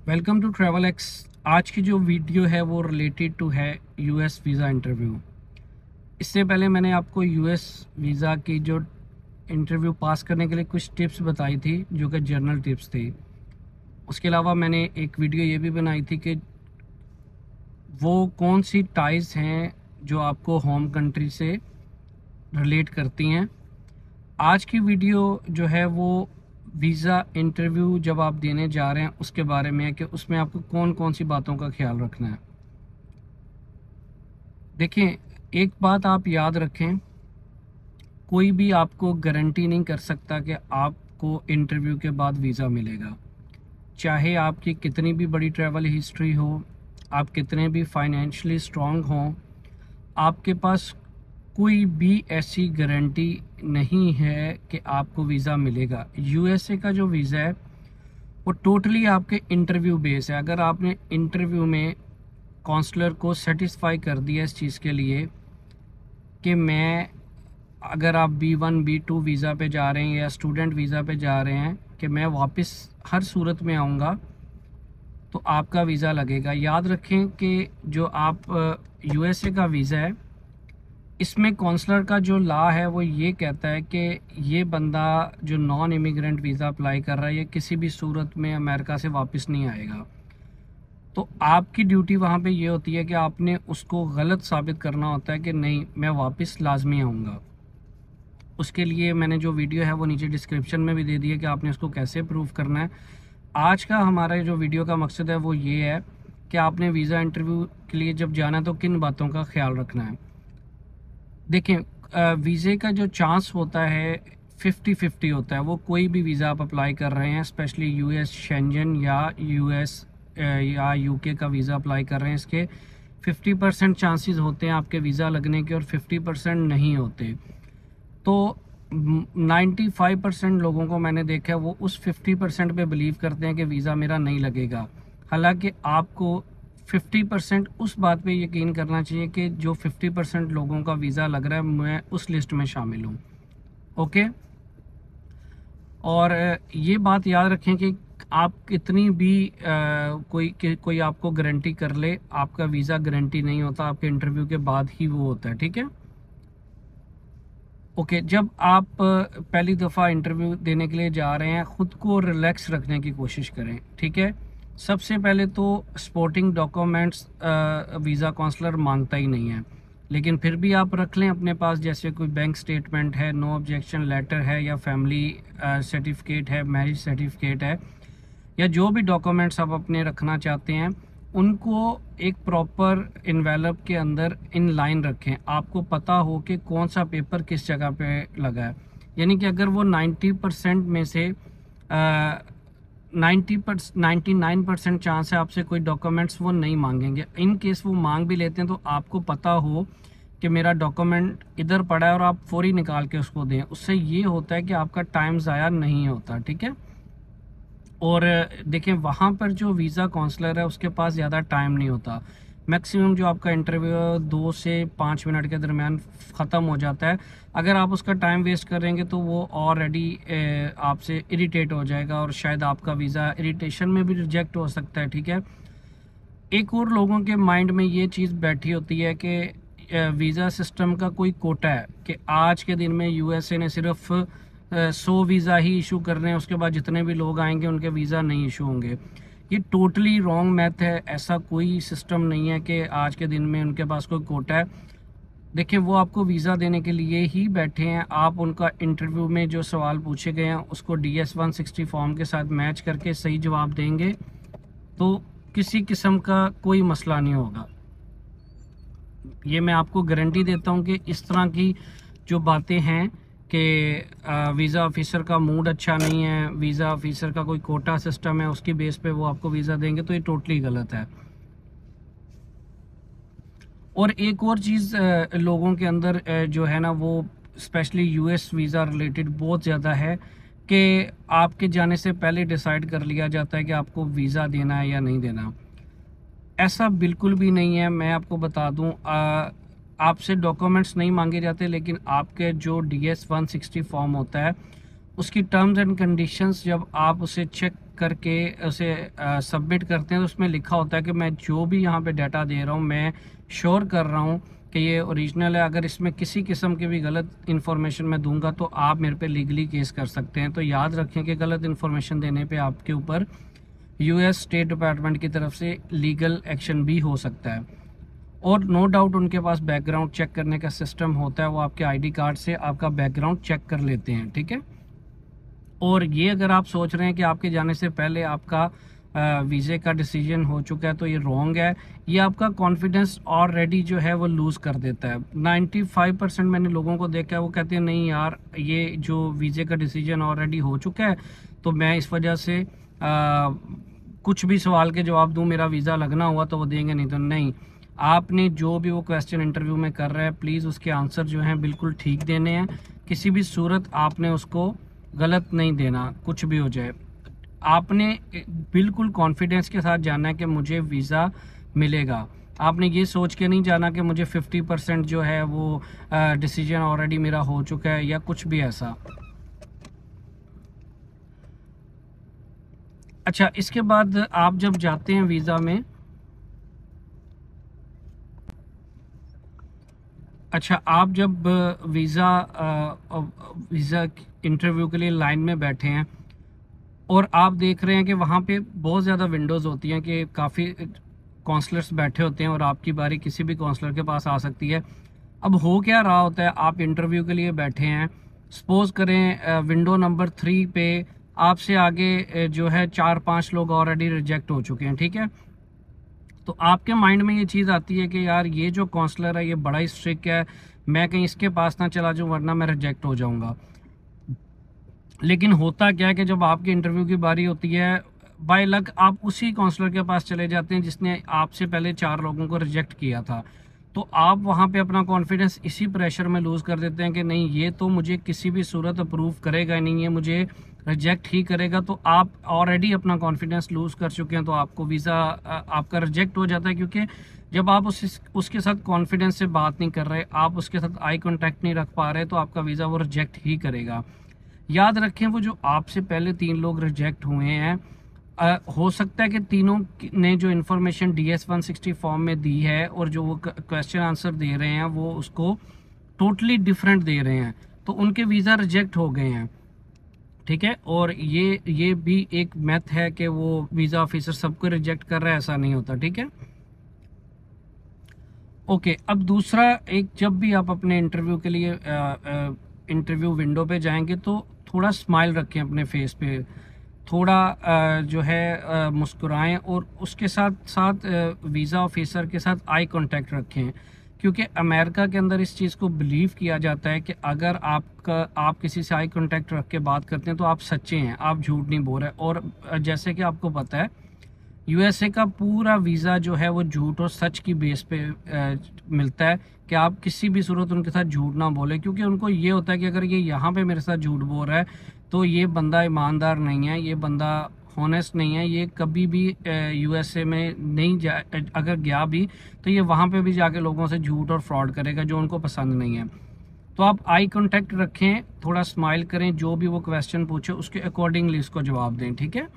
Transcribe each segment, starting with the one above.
Welcome to travel x. आज की जो वीडियो है वो रिलेटेड टू है यूएस वीज़ा इंटरव्यू। इससे पहले मैंने आपको यूएस वीज़ा की जो इंटरव्यू पास करने के लिए कुछ टिप्स बताई थी जो कि जर्नल टिप्स थी। उसके अलावा मैंने एक वीडियो ये भी बनाई थी कि वो कौन सी टाइज हैं जो आपको होम कंट्री से रिलेट करती हैं। आज की वीडियो जो है वो वीज़ा इंटरव्यू जब आप देने जा रहे हैं उसके बारे में है कि उसमें आपको कौन कौन सी बातों का ख्याल रखना है। देखिए, एक बात आप याद रखें, कोई भी आपको गारंटी नहीं कर सकता कि आपको इंटरव्यू के बाद वीज़ा मिलेगा। चाहे आपकी कितनी भी बड़ी ट्रैवल हिस्ट्री हो, आप कितने भी फाइनेंशियली स्ट्रांग हों, आपके पास कोई भी ऐसी गारंटी नहीं है कि आपको वीज़ा मिलेगा। यूएसए का जो वीज़ा है वो टोटली आपके इंटरव्यू बेस है। अगर आपने इंटरव्यू में काउंसलर को सेटिस्फाई कर दिया इस चीज़ के लिए कि मैं, अगर आप B1 B2 वीज़ा पे जा रहे हैं या स्टूडेंट वीज़ा पे जा रहे हैं, कि मैं वापस हर सूरत में आऊँगा, तो आपका वीज़ा लगेगा। याद रखें कि जो आप यूएसए का वीज़ा है, इसमें काउंसलर का जो लॉ है वो ये कहता है कि ये बंदा जो नॉन इमिग्रेंट वीज़ा अप्लाई कर रहा है, ये किसी भी सूरत में अमेरिका से वापस नहीं आएगा। तो आपकी ड्यूटी वहाँ पे ये होती है कि आपने उसको गलत साबित करना होता है कि नहीं, मैं वापस लाजमी आऊँगा। उसके लिए मैंने जो वीडियो है वो नीचे डिस्क्रिप्शन में भी दे दी है कि आपने उसको कैसे प्रूव करना है। आज का हमारा जो वीडियो का मकसद है वो ये है कि आपने वीज़ा इंटरव्यू के लिए जब जाना है तो किन बातों का ख्याल रखना है। देखें, वीज़े का जो चांस होता है 50-50 होता है। वो कोई भी वीज़ा आप अप्लाई कर रहे हैं, स्पेशली यूएस शेंजन या यूएस या यूके का वीज़ा अप्लाई कर रहे हैं, इसके 50% चांसेस होते हैं आपके वीज़ा लगने के और 50% नहीं होते। तो 95% लोगों को मैंने देखा है वो उस 50% पे बिलीव करते हैं कि वीज़ा मेरा नहीं लगेगा। हालांकि आपको 50% उस बात पे यकीन करना चाहिए कि जो 50% लोगों का वीज़ा लग रहा है मैं उस लिस्ट में शामिल हूँ। ओके। और ये बात याद रखें कि आप कितनी भी कोई आपको गारंटी कर ले, आपका वीज़ा गारंटी नहीं होता, आपके इंटरव्यू के बाद ही वो होता है। ठीक है। ओके, जब आप पहली दफ़ा इंटरव्यू देने के लिए जा रहे हैं, ख़ुद को रिलैक्स रखने की कोशिश करें। ठीक है। सबसे पहले तो सपोर्टिंग डॉक्यूमेंट्स वीज़ा काउंसलर मांगता ही नहीं है, लेकिन फिर भी आप रख लें अपने पास, जैसे कोई बैंक स्टेटमेंट है, नो ऑब्जेक्शन लेटर है, या फैमिली सर्टिफिकेट है, मैरिज सर्टिफिकेट है, या जो भी डॉक्यूमेंट्स आप अपने रखना चाहते हैं उनको एक प्रॉपर इन्वेलप के अंदर इन लाइन रखें। आपको पता हो कि कौन सा पेपर किस जगह पे लगा है। यानी कि अगर वो 90% में से 99% चांस है आपसे कोई डॉक्यूमेंट्स वो नहीं मांगेंगे। इन केस वो मांग भी लेते हैं तो आपको पता हो कि मेरा डॉक्यूमेंट इधर पड़ा है और आप फौरी निकाल के उसको दें। उससे ये होता है कि आपका टाइम ज़ाया नहीं होता। ठीक है। और देखें, वहाँ पर जो वीज़ा काउंसलर है उसके पास ज़्यादा टाइम नहीं होता। मैक्सिमम जो आपका इंटरव्यू 2 से 5 मिनट के दरमियान ख़त्म हो जाता है। अगर आप उसका टाइम वेस्ट करेंगे तो वो ऑलरेडी आपसे इरिटेट हो जाएगा और शायद आपका वीज़ा इरिटेशन में भी रिजेक्ट हो सकता है। ठीक है। एक और लोगों के माइंड में ये चीज़ बैठी होती है कि वीज़ा सिस्टम का कोई कोटा है कि आज के दिन में यूएसए ने सिर्फ 100 वीज़ा ही इशू कर रहे हैं, उसके बाद जितने भी लोग आएंगे उनके वीज़ा नहीं इशू होंगे। ये टोटली रॉन्ग मैथ है। ऐसा कोई सिस्टम नहीं है कि आज के दिन में उनके पास कोई कोटा है। देखिए, वो आपको वीज़ा देने के लिए ही बैठे हैं। आप उनका इंटरव्यू में जो सवाल पूछे गए हैं उसको DS 160 फॉर्म के साथ मैच करके सही जवाब देंगे तो किसी किस्म का कोई मसला नहीं होगा। ये मैं आपको गारंटी देता हूँ कि इस तरह की जो बातें हैं कि वीज़ा ऑफिसर का मूड अच्छा नहीं है, वीज़ा ऑफिसर का कोई कोटा सिस्टम है, उसकी बेस पे वो आपको वीज़ा देंगे, तो ये टोटली गलत है। और एक और चीज़ लोगों के अंदर जो है ना, वो स्पेशली यूएस वीज़ा रिलेटेड बहुत ज़्यादा है कि आपके जाने से पहले डिसाइड कर लिया जाता है कि आपको वीज़ा देना है या नहीं देना। ऐसा बिल्कुल भी नहीं है। मैं आपको बता दूं, आपसे डॉक्यूमेंट्स नहीं मांगे जाते, लेकिन आपके जो DS 160 फॉर्म होता है उसकी टर्म्स एंड कंडीशंस जब आप उसे चेक करके उसे सबमिट करते हैं तो उसमें लिखा होता है कि मैं जो भी यहाँ पे डाटा दे रहा हूँ मैं श्योर कर रहा हूँ कि ये ओरिजिनल है। अगर इसमें किसी किस्म की भी गलत इन्फॉर्मेशन मैं दूंगा तो आप मेरे पे लीगली केस कर सकते हैं। तो याद रखें कि गलत इन्फॉर्मेशन देने पे आपके ऊपर यूएस स्टेट डिपार्टमेंट की तरफ से लीगल एक्शन भी हो सकता है। और नो डाउट उनके पास बैकग्राउंड चेक करने का सिस्टम होता है, वो आपके आईडी कार्ड से आपका बैकग्राउंड चेक कर लेते हैं, ठीक है। और ये अगर आप सोच रहे हैं कि आपके जाने से पहले आपका वीज़े का डिसीजन हो चुका है तो ये रॉन्ग है। ये आपका कॉन्फिडेंस ऑलरेडी जो है वो लूज़ कर देता है। 95% मैंने लोगों को देखा है वो कहते हैं नहीं यार ये जो वीज़े का डिसीजन ऑलरेडी हो चुका है तो मैं इस वजह से कुछ भी सवाल के जवाब दूं, मेरा वीज़ा लगना हुआ तो वो देंगे, नहीं तो नहीं। आपने जो भी वो क्वेश्चन इंटरव्यू में कर रहे हैं प्लीज़ उसके आंसर जो हैं बिल्कुल ठीक देने हैं। किसी भी सूरत आपने उसको गलत नहीं देना, कुछ भी हो जाए। आपने बिल्कुल कॉन्फिडेंस के साथ जाना है कि मुझे वीज़ा मिलेगा। आपने ये सोच के नहीं जाना कि मुझे 50% जो है वो डिसीजन ऑलरेडी मेरा हो चुका है या कुछ भी ऐसा। अच्छा, इसके बाद आप जब जाते हैं वीज़ा में, अच्छा आप जब वीज़ा इंटरव्यू के लिए लाइन में बैठे हैं और आप देख रहे हैं कि वहाँ पे बहुत ज़्यादा विंडोज़ होती हैं कि काफ़ी काउंसलर्स बैठे होते हैं और आपकी बारी किसी भी काउंसलर के पास आ सकती है। अब हो क्या रहा होता है, आप इंटरव्यू के लिए बैठे हैं, सपोज करें विंडो नंबर 3 पे आपसे आगे जो है 4-5 लोग ऑलरेडी रिजेक्ट हो चुके हैं, ठीक है। तो आपके माइंड में ये चीज़ आती है कि यार ये जो काउंसलर है ये बड़ा ही स्ट्रिक्ट है, मैं कहीं इसके पास ना चला जाऊँ वरना मैं रिजेक्ट हो जाऊँगा। लेकिन होता क्या है कि जब आपकी इंटरव्यू की बारी होती है बाय लक आप उसी काउंसलर के पास चले जाते हैं जिसने आपसे पहले 4 लोगों को रिजेक्ट किया था। तो आप वहाँ पे अपना कॉन्फिडेंस इसी प्रेशर में लूज़ कर देते हैं कि नहीं ये तो मुझे किसी भी सूरत अप्रूव करेगा ही नहीं, ये मुझे रिजेक्ट ही करेगा। तो आप ऑलरेडी अपना कॉन्फिडेंस लूज़ कर चुके हैं, तो आपको वीज़ा आपका रिजेक्ट हो जाता है। क्योंकि जब आप उसके साथ कॉन्फिडेंस से बात नहीं कर रहे, आप उसके साथ आई कॉन्टैक्ट नहीं रख पा रहे, तो आपका वीज़ा वो रिजेक्ट ही करेगा। याद रखें वो जो आपसे पहले 3 लोग रिजेक्ट हुए हैं, हो सकता है कि तीनों ने जो इन्फॉर्मेशन DS-160 फॉर्म में दी है और जो वो क्वेश्चन आंसर दे रहे हैं वो उसको टोटली डिफरेंट दे रहे हैं, तो उनके वीज़ा रिजेक्ट हो गए हैं, ठीक है। और ये भी एक मैथ है कि वो वीज़ा ऑफिसर सबको रिजेक्ट कर रहा है, ऐसा नहीं होता, ठीक है। ओके, अब दूसरा एक, जब भी आप अपने इंटरव्यू के लिए इंटरव्यू विंडो पे जाएंगे तो थोड़ा स्माइल रखें अपने फेस पे, थोड़ा जो है मुस्कुराएं और उसके साथ साथ वीज़ा ऑफिसर के साथ आई कांटेक्ट रखें। क्योंकि अमेरिका के अंदर इस चीज़ को बिलीव किया जाता है कि अगर आप किसी से आई कांटेक्ट रख के बात करते हैं तो आप सच्चे हैं, आप झूठ नहीं बोल रहे। और जैसे कि आपको पता है यूएसए का पूरा वीज़ा जो है वो झूठ और सच की बेस पे मिलता है कि आप किसी भी सूरत उनके साथ झूठ ना बोले। क्योंकि उनको ये होता है कि अगर ये यहाँ पे मेरे साथ झूठ बोल रहा है तो ये बंदा ईमानदार नहीं है, ये बंदा हॉनेस्ट नहीं है, ये कभी भी यूएसए में नहीं जा, अगर गया भी तो ये वहाँ पे भी जाके लोगों से झूठ और फ्रॉड करेगा जो उनको पसंद नहीं है। तो आप आई कांटेक्ट रखें, थोड़ा स्माइल करें, जो भी वो क्वेश्चन पूछे उसके अकॉर्डिंगली उसको जवाब दें, ठीक है।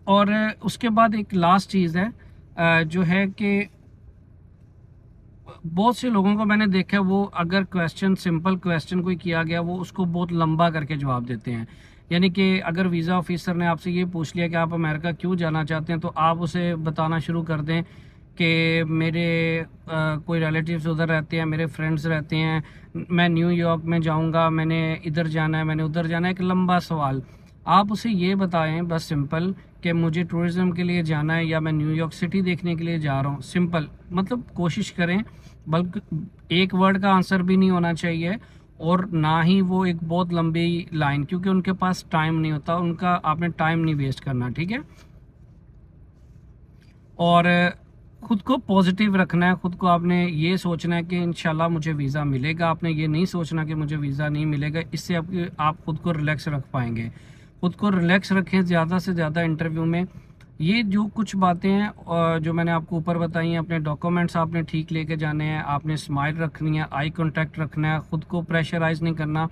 और उसके बाद एक लास्ट चीज़ है जो है कि बहुत से लोगों को मैंने देखा वो अगर क्वेश्चन सिंपल क्वेश्चन कोई किया गया वो उसको बहुत लंबा करके जवाब देते हैं। यानी कि अगर वीज़ा ऑफिसर ने आपसे ये पूछ लिया कि आप अमेरिका क्यों जाना चाहते हैं तो आप उसे बताना शुरू कर दें कि मेरे कोई रिलेटिव्स उधर रहते हैं, मेरे फ्रेंड्स रहते हैं, मैं न्यूयॉर्क में जाऊंगा, मैंने इधर जाना है, मैंने उधर जाना है, एक लंबा सवाल। आप उसे ये बताएं बस सिंपल कि मुझे टूरिज़्म के लिए जाना है या मैं न्यूयॉर्क सिटी देखने के लिए जा रहा हूँ, सिंपल। मतलब कोशिश करें, बल्कि एक वर्ड का आंसर भी नहीं होना चाहिए और ना ही वो एक बहुत लंबी लाइन, क्योंकि उनके पास टाइम नहीं होता, उनका आपने टाइम नहीं वेस्ट करना, ठीक है। और खुद को पॉजिटिव रखना है, खुद को आपने ये सोचना है कि इंशाल्लाह मुझे वीज़ा मिलेगा। आपने ये नहीं सोचना कि मुझे वीज़ा नहीं मिलेगा, इससे आप खुद को रिलैक्स रख पाएंगे। खुद को रिलैक्स रखें ज़्यादा से ज़्यादा इंटरव्यू में। ये जो कुछ बातें हैं जो मैंने आपको ऊपर बताई हैं, अपने डॉक्यूमेंट्स आपने ठीक लेके जाने हैं, आपने स्माइल रखनी है, आई कांटेक्ट रखना है, ख़ुद को प्रेशराइज नहीं करना।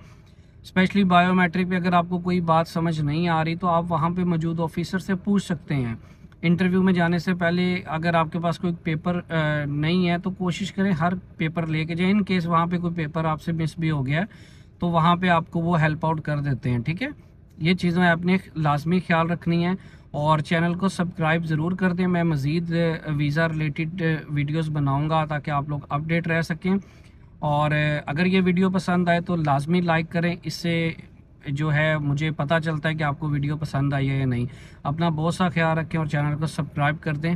स्पेशली बायोमेट्रिक पे अगर आपको कोई बात समझ नहीं आ रही तो आप वहाँ पे मौजूद ऑफिसर से पूछ सकते हैं। इंटरव्यू में जाने से पहले अगर आपके पास कोई पेपर नहीं है तो कोशिश करें हर पेपर लेके जाएं। इन केस वहाँ पे कोई पेपर आपसे मिस भी हो गया है तो वहाँ पे आपको वो हेल्प आउट कर देते हैं, ठीक है। ये चीज़ें आपने लाजमी ख्याल रखनी है और चैनल को सब्सक्राइब ज़रूर कर दें। मैं मज़ीद वीज़ा रिलेटेड वीडियोस बनाऊंगा ताकि आप लोग अपडेट रह सकें। और अगर ये वीडियो पसंद आए तो लाजमी लाइक करें, इससे जो है मुझे पता चलता है कि आपको वीडियो पसंद आई है या नहीं। अपना बहुत सा ख्याल रखें और चैनल को सब्सक्राइब कर दें।